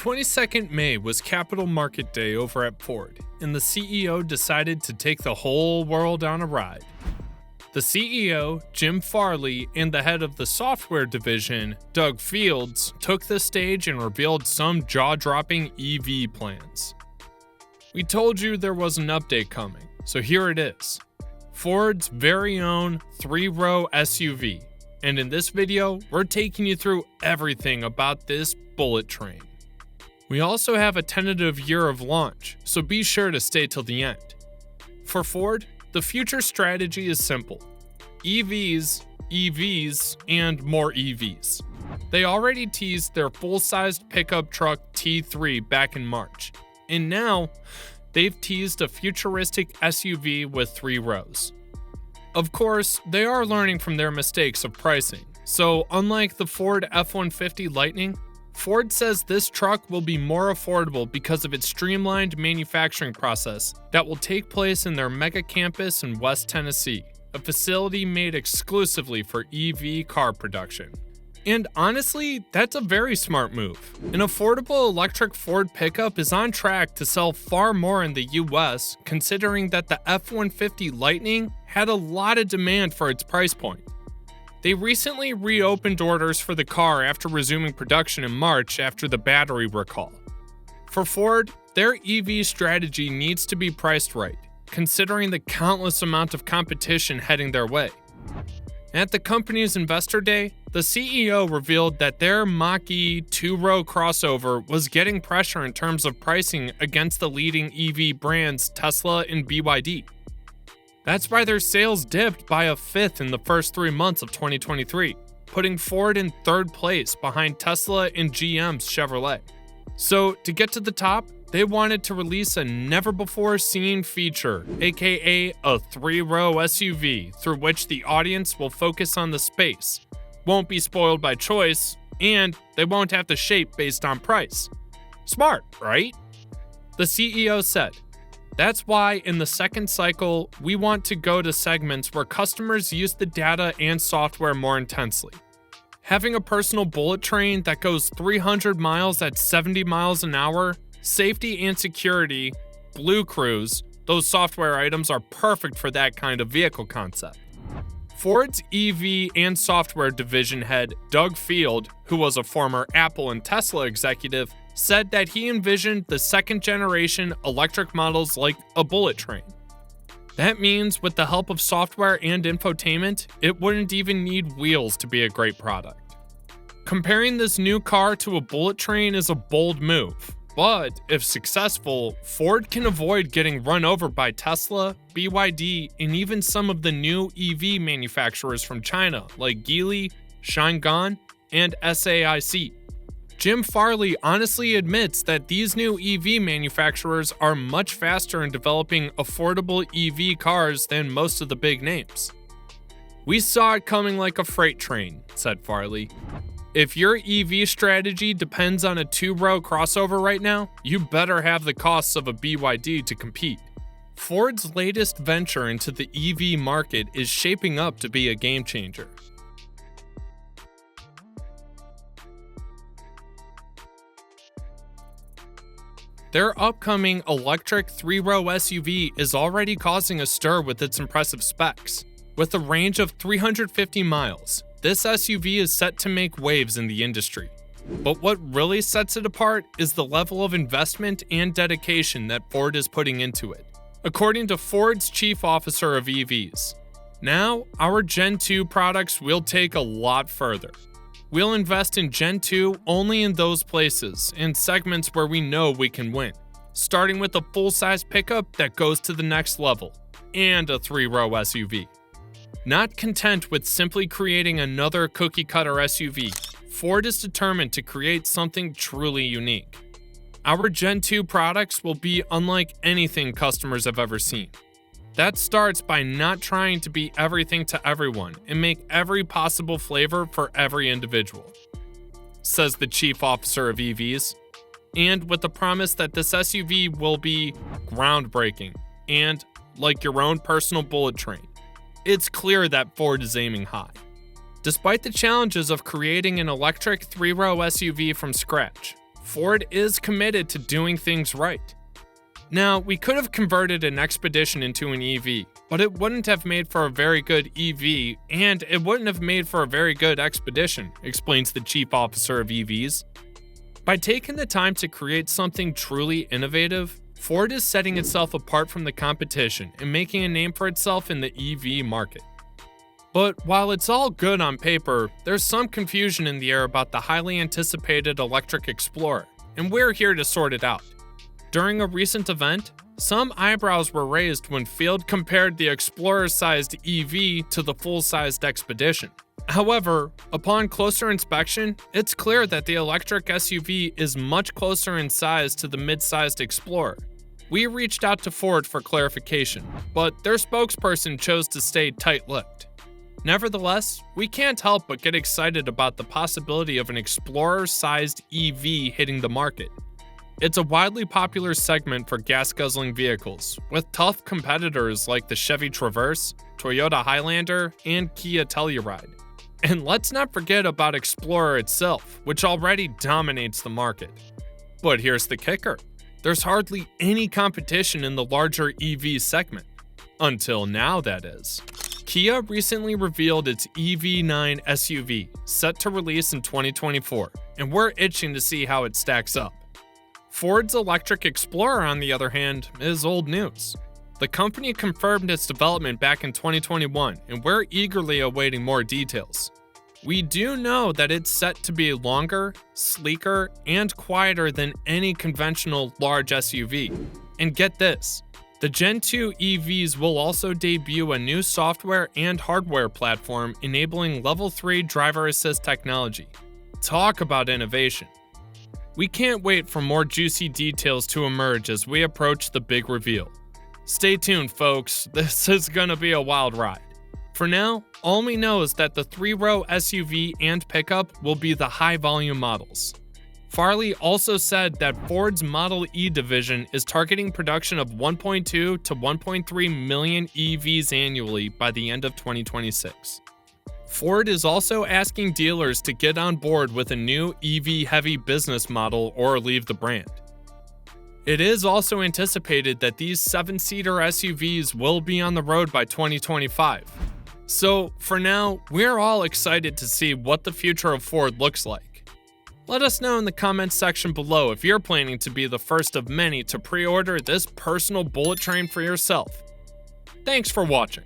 22nd May was Capital Market Day over at Ford, and the CEO decided to take the whole world on a ride. The CEO, Jim Farley, and the head of the software division, Doug Fields, took the stage and revealed some jaw-dropping EV plans. We told you there was an update coming, so here it is. Ford's very own 3-row SUV, and in this video, we're taking you through everything about this bullet train. We also have a tentative year of launch, so be sure to stay till the end. For Ford, the future strategy is simple. EVs, EVs, and more EVs. They already teased their full-sized pickup truck T3 back in March, and now they've teased a futuristic SUV with 3 rows. Of course, they are learning from their mistakes of pricing, so unlike the Ford F-150 Lightning, Ford says this truck will be more affordable because of its streamlined manufacturing process that will take place in their mega campus in West Tennessee, a facility made exclusively for EV car production. And honestly, that's a very smart move. An affordable electric Ford pickup is on track to sell far more in the US, considering that the F-150 Lightning had a lot of demand for its price point. They recently reopened orders for the car after resuming production in March after the battery recall. For Ford, their EV strategy needs to be priced right, considering the countless amount of competition heading their way. At the company's investor day, the CEO revealed that their Mach-E 2-row crossover was getting pressure in terms of pricing against the leading EV brands Tesla and BYD. That's why their sales dipped by a fifth in the first 3 months of 2023, putting Ford in 3rd place behind Tesla and GM's Chevrolet. So, to get to the top, they wanted to release a never-before-seen feature, aka a 3-row SUV, through which the audience will focus on the space, won't be spoiled by choice, and they won't have to shape based on price. Smart, right? The CEO said, "That's why in the second cycle, we want to go to segments where customers use the data and software more intensely. Having a personal bullet train that goes 300 miles at 70 miles an hour, safety and security, Blue Cruise, those software items are perfect for that kind of vehicle concept." Ford's EV and software division head, Doug Field, who was a former Apple and Tesla executive, said that he envisioned the second-generation electric models like a bullet train. That means with the help of software and infotainment, it wouldn't even need wheels to be a great product. Comparing this new car to a bullet train is a bold move, but if successful, Ford can avoid getting run over by Tesla, BYD, and even some of the new EV manufacturers from China like Geely, Shangan, and SAIC. Jim Farley honestly admits that these new EV manufacturers are much faster in developing affordable EV cars than most of the big names. "We saw it coming like a freight train," said Farley. "If your EV strategy depends on a 2-row crossover right now, you better have the costs of a BYD to compete." Ford's latest venture into the EV market is shaping up to be a game changer. Their upcoming electric 3-row SUV is already causing a stir with its impressive specs. With a range of 350 miles, this SUV is set to make waves in the industry. But what really sets it apart is the level of investment and dedication that Ford is putting into it. According to Ford's chief officer of EVs, "Now, our Gen 2 products will take a lot further. We'll invest in Gen 2 only in those places and segments where we know we can win, starting with a full-size pickup that goes to the next level, and a 3-row SUV." Not content with simply creating another cookie-cutter SUV, Ford is determined to create something truly unique. "Our Gen 2 products will be unlike anything customers have ever seen. That starts by not trying to be everything to everyone and make every possible flavor for every individual," says the chief officer of EVs, and with the promise that this SUV will be groundbreaking and like your own personal bullet train. It's clear that Ford is aiming high. Despite the challenges of creating an electric 3-row SUV from scratch, Ford is committed to doing things right. Now, we could have converted an Expedition into an EV, but it wouldn't have made for a very good EV, and it wouldn't have made for a very good Expedition, explains the chief officer of EVs. By taking the time to create something truly innovative, Ford is setting itself apart from the competition and making a name for itself in the EV market. But while it's all good on paper, there's some confusion in the air about the highly anticipated electric Explorer, and we're here to sort it out. During a recent event, some eyebrows were raised when Field compared the Explorer-sized EV to the full-sized Expedition. However, upon closer inspection, it's clear that the electric SUV is much closer in size to the mid-sized Explorer. We reached out to Ford for clarification, but their spokesperson chose to stay tight-lipped. Nevertheless, we can't help but get excited about the possibility of an Explorer-sized EV hitting the market. It's a widely popular segment for gas-guzzling vehicles, with tough competitors like the Chevy Traverse, Toyota Highlander, and Kia Telluride. And let's not forget about Explorer itself, which already dominates the market. But here's the kicker. There's hardly any competition in the larger EV segment. Until now, that is. Kia recently revealed its EV9 SUV, set to release in 2024, and we're itching to see how it stacks up. Ford's electric Explorer, on the other hand, is old news. The company confirmed its development back in 2021, and we're eagerly awaiting more details. We do know that it's set to be longer, sleeker, and quieter than any conventional large SUV. And get this, the Gen 2 EVs will also debut a new software and hardware platform enabling Level 3 driver assist technology. Talk about innovation. We can't wait for more juicy details to emerge as we approach the big reveal. Stay tuned, folks. This is gonna be a wild ride. For now, all we know is that the 3-row SUV and pickup will be the high-volume models. Farley also said that Ford's Model E division is targeting production of 1.2 to 1.3 million EVs annually by the end of 2026. Ford is also asking dealers to get on board with a new EV-heavy business model or leave the brand. It is also anticipated that these 7-seater SUVs will be on the road by 2025. So, for now, we're all excited to see what the future of Ford looks like. Let us know in the comments section below if you're planning to be the first of many to pre-order this personal bullet train for yourself. Thanks for watching.